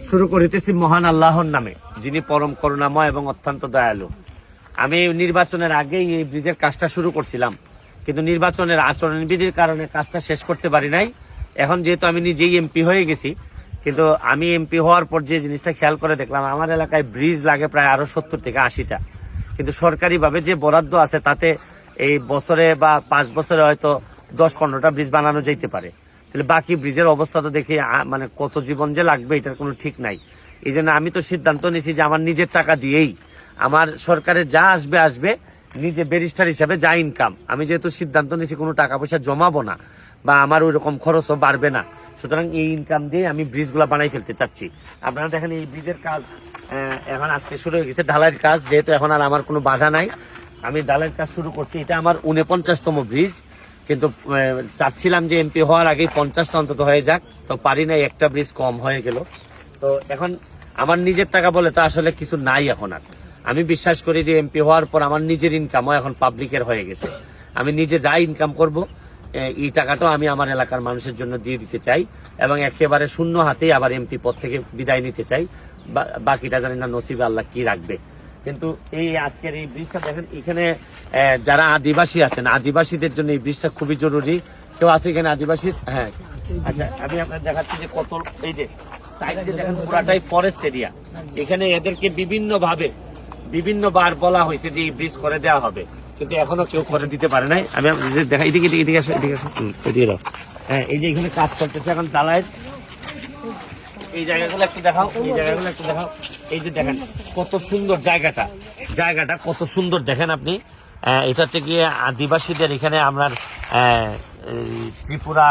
শুরু করিতেছি মহান আল্লাহর নামে, যিনি পরম করুণাময় এবং অত্যন্ত দয়ালু। আমি নির্বাচনের আগেই এই ব্রিজের কাজটা শুরু করছিলাম, কিন্তু নির্বাচনের আচরণবিধির কারণে কাজটা শেষ করতে পারি নাই। এখন যেহেতু আমি নিজেই এমপি হয়ে গেছি, কিন্তু আমি এমপি হওয়ার পর যে জিনিসটা খেয়াল করে দেখলাম, আমার এলাকায় ব্রিজ লাগে প্রায় আরো 70 থেকে 80টা, কিন্তু সরকারিভাবে যে বরাদ্দ আছে তাতে এই বছরে বা 5 বছরে হয়তো 10-15টা ব্রিজ বানানো যেতে পারে। তাহলে বাকি ব্রিজের অবস্থা তো দেখি মানে কত জীবন যে লাগবে এটার কোনো ঠিক নাই। এই জন্য আমি তো সিদ্ধান্ত নিয়েছি যে আমার নিজের টাকা দিয়েই আমার সরকারের যা আসবে আসবে, নিজে ব্যারিস্টার হিসাবে যা ইনকাম, আমি যেহেতু সিদ্ধান্ত নিয়েছি কোনো টাকা পয়সা জমাবো না বা আমার ওই রকম খরচও বাড়বে না, সুতরাং এই ইনকাম দিয়ে আমি ব্রিজগুলো বানাই ফেলতে চাচ্ছি। আপনারা দেখেন এই ব্রিজের কাজ এখন আজকে শুরু হয়ে গেছে, ঢালাইয়ের কাজ। যেহেতু এখন আর আমার কোনো বাধা নাই, আমি ঢালাইয়ের কাজ শুরু করছি। এটা আমার 49তম ব্রিজ, কিন্তু চাচ্ছিলাম যে এমপি হওয়ার আগেই 50টা অন্তত হয়ে যাক, তো পারি নাই, একটা ব্রিজ কম হয়ে গেল। তো এখন আমার নিজের টাকা বলে তো আসলে কিছু নাই এখন আর। আমি বিশ্বাস করি যে এমপি হওয়ার পর আমার নিজের ইনকামও এখন পাবলিকের হয়ে গেছে। আমি নিজে যা ইনকাম করব এই টাকাটাও আমি আমার এলাকার মানুষের জন্য দিয়ে দিতে চাই, এবং একেবারে শূন্য হাতেই আবার এমপি পদ থেকে বিদায় নিতে চাই। বাকিটা জানি না নসিবে আল্লাহ কি রাখবে। কিন্তু এই আজকের এই ব্রিজটা দেখেন, এখানে যারা আদিবাসী আছেন, আদিবাসীদের জন্য এই ব্রিজটা খুবই জরুরি। কেউ আছে এখানে আদিবাসী? হ্যাঁ, আচ্ছা, আমি আপনার দেখাচ্ছি যে কত, এই যে সাইড দিয়ে দেখেন পুরাটাই ফরেস্ট এরিয়া। এখানে এদেরকে বিভিন্নবার বলা হয়েছে যে এই ব্রিজ করে দেওয়া হবে, কিন্তু এখনো কেউ করে দিতে পারে নাই। আমি দেখাই, এদিকে আসো, এদিকে দাও। হ্যাঁ, এই যে এখানে কাজ করতেছে এখন ঢালাইয়ের, এই জায়গাগুলো একটু দেখাও, এই জায়গাগুলো একটু দেখাও। এই যে দেখেন কত সুন্দর জায়গাটা কত সুন্দর দেখেন আপনি। এটা হচ্ছে গিয়ে আদিবাসীদের, এখানে আপনার ত্রিপুরা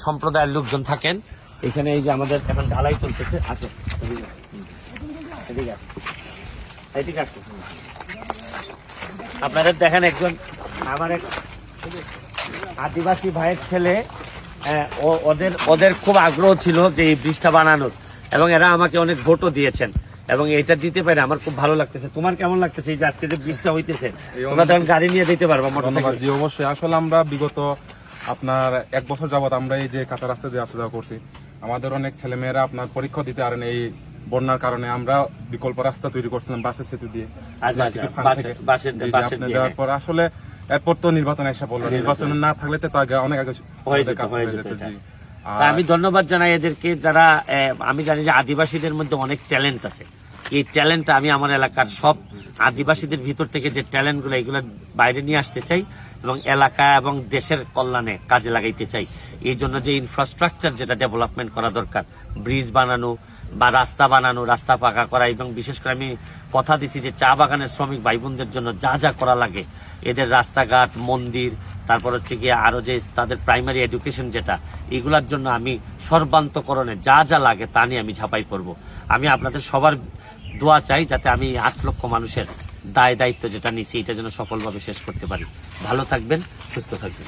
সম্প্রদায়ের লোকজন থাকেন এখানে। এই যে আমাদের এখন ঢালাই চলতেছে। আসো, এদিকে আসো। আপনাদের দেখেন একজন আমার এক আদিবাসী ভাইয়ের ছেলে, ওদের খুব আগ্রহ ছিল যে এই ব্রিজটা বানানোর, এবং এরা আমাকে অনেক ভোটও দিয়েছেন, এবং এটা দিতে পারে আমার খুব ভালো লাগতেছে। তোমার কেমন লাগতেছে এই যে আজকে যে ব্রিজটা হইতেছে? তোমরা তখন গাড়ি নিয়ে দিতে পারবা মোটরসাইকেল? জি অবশ্যই। আসলে আমরা বিগত আপনার 1 বছর যাবত আমরা এই যে কাঁচা রাস্তা দিয়ে আসা যাওয়া করছি। আমাদের অনেক ছেলেমেয়েরা আপনার পরীক্ষা দিতে পারেন এই বন্যার কারণে। আমরা বিকল্প রাস্তা তৈরি করছিলাম বাসের সেতু দিয়ে। দেওয়ার পর আসলে এরপর তো নির্বাচন এসে বললো, নির্বাচন না থাকলে তো অনেক আগে হয়ে যেত। আমি ধন্যবাদ জানাই এদেরকে, যারা আমি জানি যে আদিবাসীদের মধ্যে অনেক ট্যালেন্ট আছে। এই ট্যালেন্ট আমি আমার এলাকার সব আদিবাসীদের ভিতর থেকে যে ট্যালেন্ট গুলো, এগুলো বাইরে নিয়ে আসতে চাই এবং এলাকা এবং দেশের কল্যাণে কাজে লাগাইতে চাই। এই জন্য যে ইনফ্রাস্ট্রাকচার যেটা ডেভেলপমেন্ট করা দরকার, ব্রিজ বানানো বা রাস্তা বানানো, রাস্তা পাকা করা, এবং বিশেষ করে আমি কথা দিছি যে চা বাগানের শ্রমিক ভাই বোনদের জন্য যা যা করা লাগে, এদের রাস্তাঘাট, মন্দির, তারপর হচ্ছে গিয়ে আরো যে তাদের প্রাইমারি এডুকেশন যেটা, এগুলার জন্য আমি সর্বান্তকরণে যা যা লাগে তা নিয়ে আমি ঝাঁপাই করব। আমি আপনাদের সবার দোয়া চাই যাতে আমি 8 লক্ষ মানুষের দায়িত্ব যেটা নিছি এটা যেন সফলভাবে শেষ করতে পারি। ভালো থাকবেন, সুস্থ থাকবেন।